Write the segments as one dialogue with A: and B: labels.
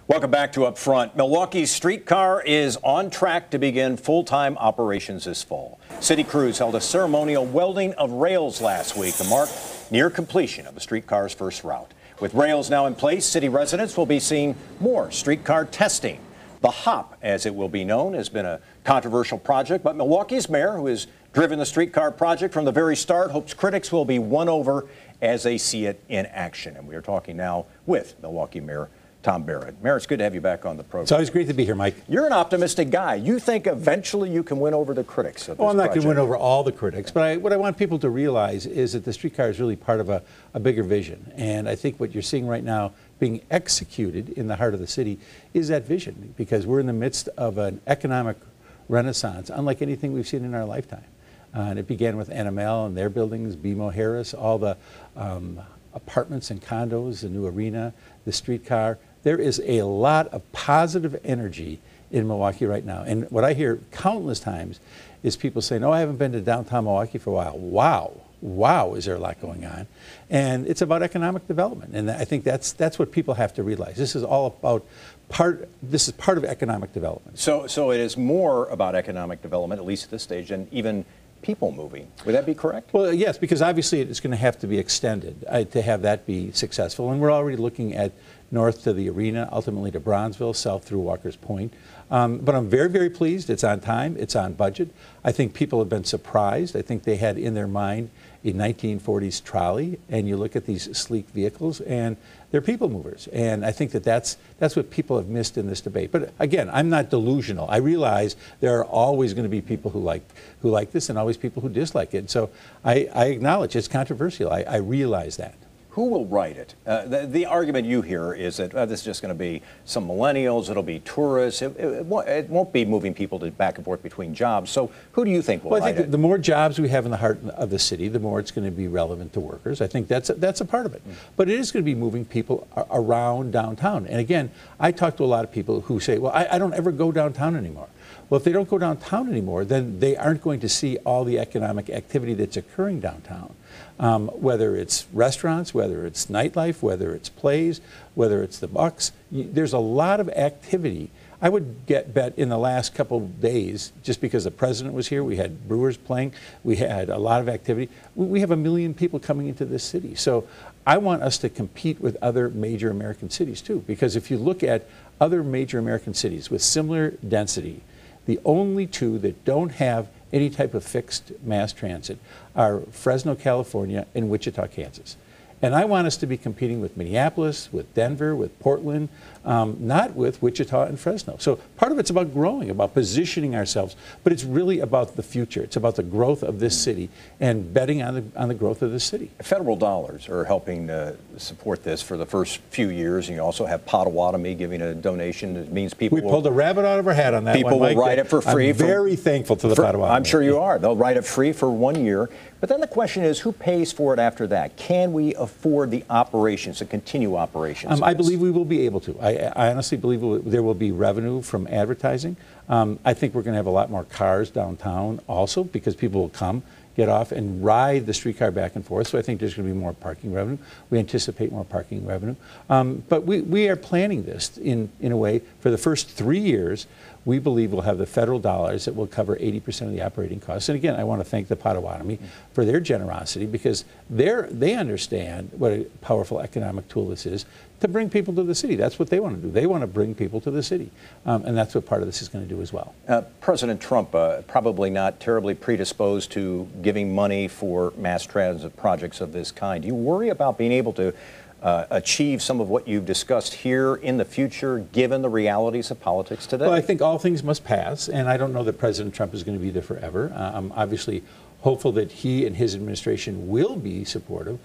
A: Welcome back to Up Front. Milwaukee's streetcar is on track to begin full-time operations this fall. City crews held a ceremonial welding of rails last week to mark near completion of the streetcar's first route. With rails now in place, city residents will be seeing more streetcar testing. The HOP, as it will be known, has been a controversial project, but Milwaukee's mayor, who has driven the streetcar project from the very start, hopes critics will be won over as they see it in action. And we are talking now with Milwaukee Mayor Tom Barrett. Mayor, it's good to have you back on the program.
B: It's always great to be here, Mike.
A: You're an optimistic guy. You think eventually you can win over the critics of this
B: I'm not going
A: project.
B: to win over all the critics, but what I want people to realize is that the streetcar is really part of a bigger vision. And I think what you're seeing right now being executed in the heart of the city is that vision, because we're in the midst of an economic renaissance unlike anything we've seen in our lifetime. And it began with NML and their buildings, BMO Harris, all the apartments and condos, the new arena, the streetcar. There is a lot of positive energy in Milwaukee right now. And what I hear countless times is people saying, oh, I haven't been to downtown Milwaukee for a while. Wow, is there a lot going on? And it's about economic development. And I think that's what people have to realize. This is all about this is part of economic development.
A: So it is more about economic development, at least at this stage, than even people moving. Would that be correct?
B: Well, yes, because obviously it's going to have to be extended to have that be successful. And we're already looking at north to the arena, ultimately to Bronzeville, south through Walker's Point. But I'm very, very pleased. It's on time. It's on budget. I think people have been surprised. I think they had in their mind a 1940s trolley, and you look at these sleek vehicles, and they're people movers. And I think that's what people have missed in this debate. But again, I'm not delusional. I realize there are always going to be people who like this and always people who dislike it. So I acknowledge it's controversial. I realize that.
A: Who will write it? The argument you hear is that this is just going to be some millennials, it'll be tourists, it won't be moving people back and forth between jobs. So who do you think will write it?
B: I think the more jobs we have in the heart of the city, the more it's going to be relevant to workers. I think that's a part of it. But it is going to be moving people around downtown. And again, I talk to a lot of people who say, well, I don't ever go downtown anymore. Well, if they don't go downtown anymore, then they aren't going to see all the economic activity that's occurring downtown. Whether it's restaurants, whether it's nightlife, whether it's plays, whether it's the Bucks, there's a lot of activity. I would bet in the last couple of days, just because the president was here, we had Brewers playing, we had a lot of activity. We have 1 million people coming into this city. So I want us to compete with other major American cities too, because if you look at other major American cities with similar density, the only two that don't have any type of fixed mass transit are Fresno, California, and Wichita, Kansas. And I want us to be competing with Minneapolis, with Denver, with Portland, not with Wichita and Fresno. So part of it's about growing, about positioning ourselves, but it's really about the future. It's about the growth of this city and betting on the growth of this city.
A: Federal dollars are helping support this for the first few years, and you also have Potawatomi giving a donation. That means people
B: We pulled a rabbit out of our hat on that
A: people
B: one, Mike.
A: will ride it for free.
B: I'm very thankful to the Potawatomi.
A: I'm sure you are. They'll ride it free for 1 year. But then the question is, who pays for it after that? Can we afford the operations, to continue operations?
B: I believe we will be able to. I honestly believe there will be revenue from advertising. I think we're going to have a lot more cars downtown also, because people will come, get off, and ride the streetcar back and forth. So I think there's going to be more parking revenue. We anticipate more parking revenue. But we are planning this in a way for the first 3 years. We believe we'll have the federal dollars that will cover 80% of the operating costs. And again, I want to thank the Potawatomi for their generosity, because they understand what a powerful economic tool this is to bring people to the city. That's what they want to do. They want to bring people to the city. And that's what part of this is going to do as well.
A: President Trump, probably not terribly predisposed to giving money for mass transit projects of this kind. Do you worry about being able to achieve some of what you've discussed here in the future, given the realities of politics today?
B: Well, I think all things must pass, and I don't know that President Trump is going to be there forever. I'm obviously hopeful that he and his administration will be supportive,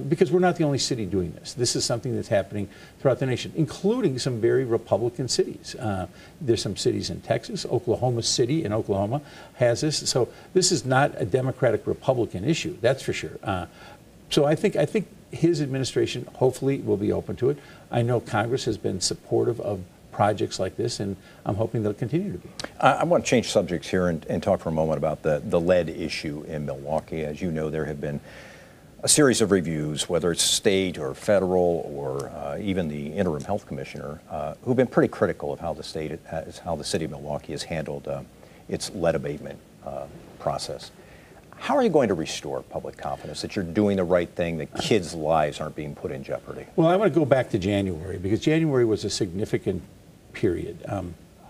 B: because we're not the only city doing this. This is something that's happening throughout the nation, including some very Republican cities. There's some cities in Texas. Oklahoma City in Oklahoma has this. So this is not a Democratic-Republican issue, that's for sure. So I think his administration hopefully will be open to it. I know Congress has been supportive of projects like this, and I'm hoping they'll continue to be.
A: I want to change subjects here and talk for a moment about the lead issue in Milwaukee. As you know, there have been a series of reviews, whether it's state or federal or even the interim health commissioner, who've been pretty critical of how the city of Milwaukee has handled its lead abatement process. How are you going to restore public confidence that you're doing the right thing, that kids' lives aren't being put in jeopardy?
B: Well, I want to go back to January, because January was a significant period.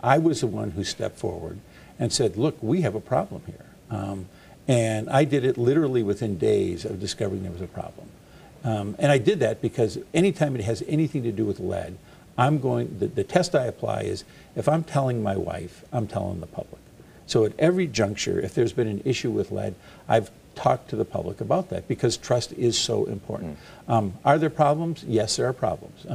B: I was the one who stepped forward and said, look, we have a problem here. And I did it literally within days of discovering there was a problem. And I did that because anytime it has anything to do with lead, the test I apply is, if I'm telling my wife, I'm telling the public. So at every juncture, if there's been an issue with lead, I've talked to the public about that, because trust is so important. Are there problems? Yes, there are problems.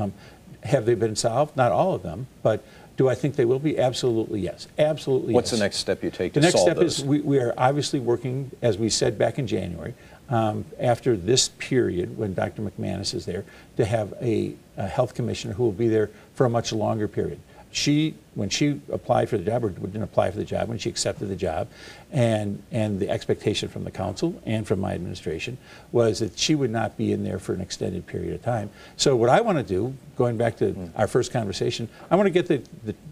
B: Have they been solved? Not all of them, but do I think they will be? Absolutely yes. Absolutely
A: What's
B: yes.
A: the next step you take to solve those?
B: The next step is we are obviously working, as we said back in January, after this period when Dr. McManus is there, to have a health commissioner who will be there for a much longer period. When she applied for the job, or didn't apply for the job, when she accepted the job, and the expectation from the council and from my administration was that she would not be in there for an extended period of time. So what I want to do, going back to our first conversation, I want to get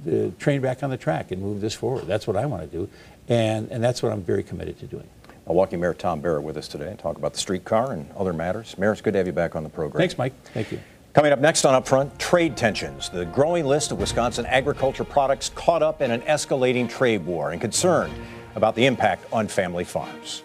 B: the train back on the track and move this forward. That's what I want to do, and that's what I'm very committed to doing.
A: Milwaukee Mayor Tom Barrett with us today to talk about the streetcar and other matters. Mayor, it's good to have you back on the program.
B: Thanks, Mike. Thank you.
A: Coming up next on Upfront, trade tensions. The growing list of Wisconsin agriculture products caught up in an escalating trade war, and concern about the impact on family farms.